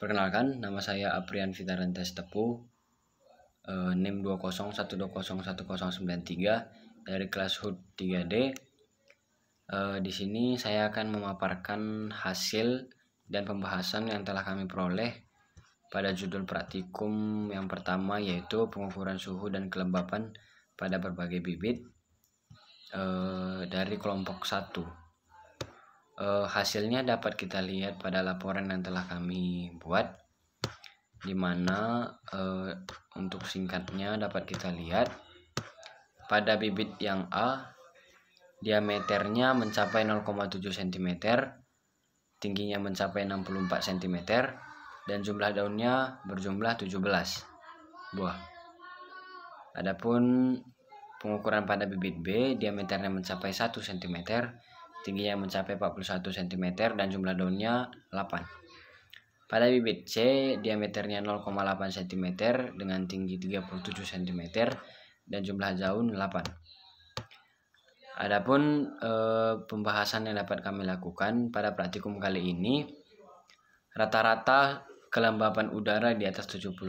Perkenalkan, nama saya Aprian Fitarantes Tepu, NIM 201201093 dari kelas HUT 3D. Di sini saya akan memaparkan hasil dan pembahasan yang telah kami peroleh pada judul praktikum yang pertama, yaitu pengukuran suhu dan kelembapan pada berbagai bibit dari kelompok 1. Hasilnya dapat kita lihat pada laporan yang telah kami buat, di mana untuk singkatnya dapat kita lihat pada bibit yang A, diameternya mencapai 0,7 cm, tingginya mencapai 64 cm, dan jumlah daunnya berjumlah 17 buah. Adapun pengukuran pada bibit B, diameternya mencapai 1 cm, tingginya mencapai 41 cm, dan jumlah daunnya 8. Pada bibit C, diameternya 0,8 cm dengan tinggi 37 cm dan jumlah daun 8. Adapun pembahasan yang dapat kami lakukan pada praktikum kali ini, rata-rata kelembapan udara di atas 70%.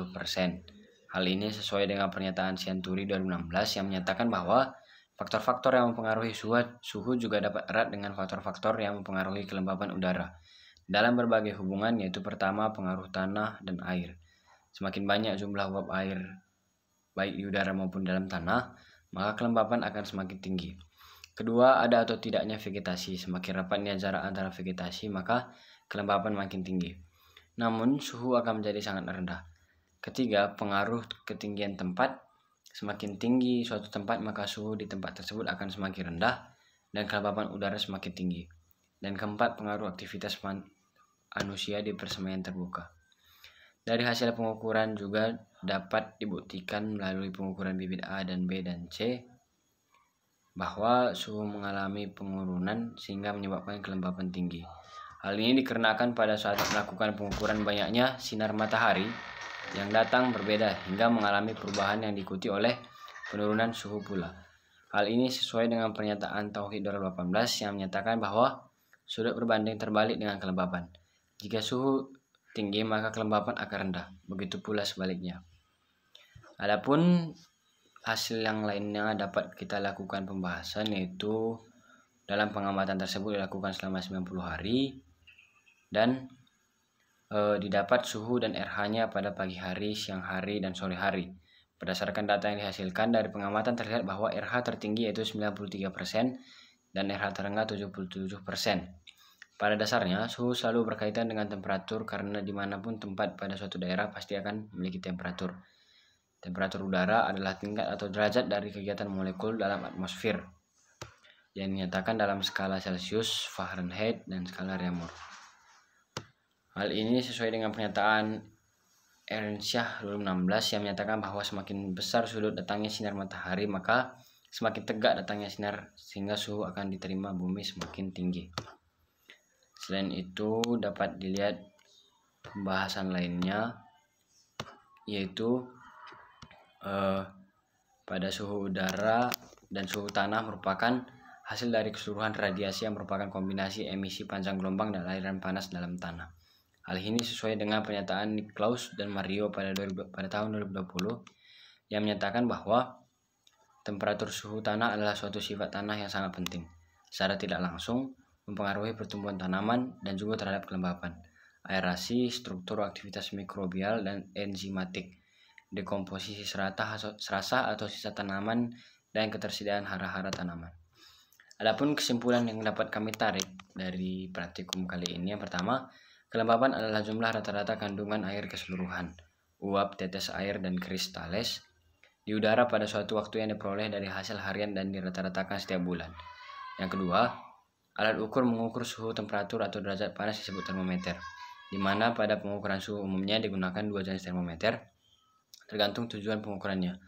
Hal ini sesuai dengan pernyataan Sianturi 2016 yang menyatakan bahwa faktor-faktor yang mempengaruhi suhu juga dapat erat dengan faktor-faktor yang mempengaruhi kelembapan udara dalam berbagai hubungan, yaitu pertama, pengaruh tanah dan air. Semakin banyak jumlah uap air baik di udara maupun dalam tanah, maka kelembapan akan semakin tinggi. Kedua, ada atau tidaknya vegetasi. Semakin rapatnya jarak antara vegetasi, maka kelembapan makin tinggi. Namun, suhu akan menjadi sangat rendah. Ketiga, pengaruh ketinggian tempat. Semakin tinggi suatu tempat, maka suhu di tempat tersebut akan semakin rendah dan kelembapan udara semakin tinggi. Dan keempat, pengaruh aktivitas manusia di persemaian terbuka. Dari hasil pengukuran juga dapat dibuktikan melalui pengukuran bibit A dan B dan C bahwa suhu mengalami penurunan sehingga menyebabkan kelembapan tinggi. Hal ini dikarenakan pada saat melakukan pengukuran banyaknya sinar matahari yang datang berbeda hingga mengalami perubahan yang diikuti oleh penurunan suhu pula. Hal ini sesuai dengan pernyataan Tauhid 2018 yang menyatakan bahwa sudut berbanding terbalik dengan kelembapan. Jika suhu tinggi, maka kelembapan akan rendah. Begitu pula sebaliknya. Adapun hasil yang lainnya dapat kita lakukan pembahasan, yaitu dalam pengamatan tersebut dilakukan selama 90 hari dan didapat suhu dan RH-nya pada pagi hari, siang hari, dan sore hari. Berdasarkan data yang dihasilkan dari pengamatan terlihat bahwa RH tertinggi yaitu 93% dan RH terendah 77%. Pada dasarnya, suhu selalu berkaitan dengan temperatur karena dimanapun tempat pada suatu daerah pasti akan memiliki temperatur. Temperatur udara adalah tingkat atau derajat dari kegiatan molekul dalam atmosfer yang dinyatakan dalam skala Celcius, Fahrenheit, dan skala Reaumur. Hal ini sesuai dengan pernyataan Ehrenshaw 2016 yang menyatakan bahwa semakin besar sudut datangnya sinar matahari, maka semakin tegak datangnya sinar sehingga suhu akan diterima bumi semakin tinggi. Selain itu dapat dilihat pembahasan lainnya, yaitu pada suhu udara dan suhu tanah merupakan hasil dari keseluruhan radiasi yang merupakan kombinasi emisi panjang gelombang dan aliran panas dalam tanah. Hal ini sesuai dengan pernyataan Niklaus dan Mario pada tahun 2020 yang menyatakan bahwa temperatur suhu tanah adalah suatu sifat tanah yang sangat penting, secara tidak langsung mempengaruhi pertumbuhan tanaman dan juga terhadap kelembapan, aerasi, struktur aktivitas mikrobial dan enzimatik, dekomposisi serasa atau sisa tanaman, dan ketersediaan hara-hara tanaman. Adapun kesimpulan yang dapat kami tarik dari praktikum kali ini, yang pertama, kelembapan adalah jumlah rata-rata kandungan air keseluruhan, uap, tetes air, dan kristales di udara pada suatu waktu yang diperoleh dari hasil harian dan dirata-ratakan setiap bulan. Yang kedua, alat ukur mengukur suhu, temperatur, atau derajat panas disebut termometer, di mana pada pengukuran suhu umumnya digunakan dua jenis termometer tergantung tujuan pengukurannya,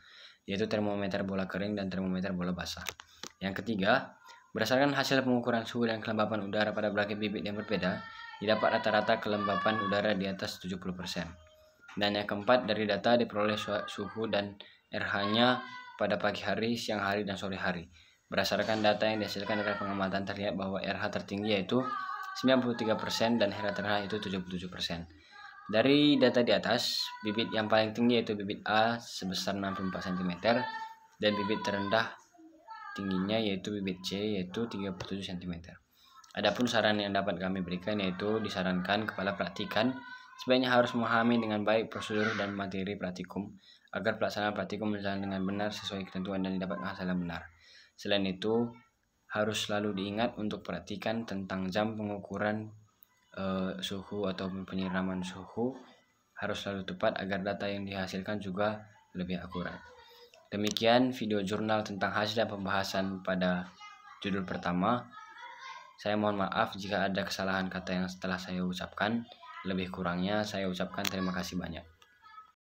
yaitu termometer bola kering dan termometer bola basah. Yang ketiga, berdasarkan hasil pengukuran suhu dan kelembapan udara pada berbagai bibit yang berbeda, didapat rata-rata kelembapan udara di atas 70%. Dan yang keempat, dari data diperoleh suhu dan RH-nya pada pagi hari, siang hari, dan sore hari. Berdasarkan data yang dihasilkan dari pengamatan terlihat bahwa RH tertinggi yaitu 93% dan RH terendah itu 77%. Dari data di atas, bibit yang paling tinggi yaitu bibit A sebesar 64 cm dan bibit terendah tingginya yaitu bibit C yaitu 37 cm. Adapun saran yang dapat kami berikan yaitu disarankan kepala praktikan sebaiknya harus memahami dengan baik prosedur dan materi praktikum agar pelaksanaan praktikum berjalan dengan benar sesuai ketentuan dan didapatkan hasil yang benar. Selain itu, harus selalu diingat untuk perhatikan tentang jam pengukuran suhu atau penyiraman suhu harus selalu tepat agar data yang dihasilkan juga lebih akurat. Demikian video jurnal tentang hasil dan pembahasan pada judul pertama. Saya mohon maaf jika ada kesalahan kata yang setelah saya ucapkan. Lebih kurangnya saya ucapkan terima kasih banyak.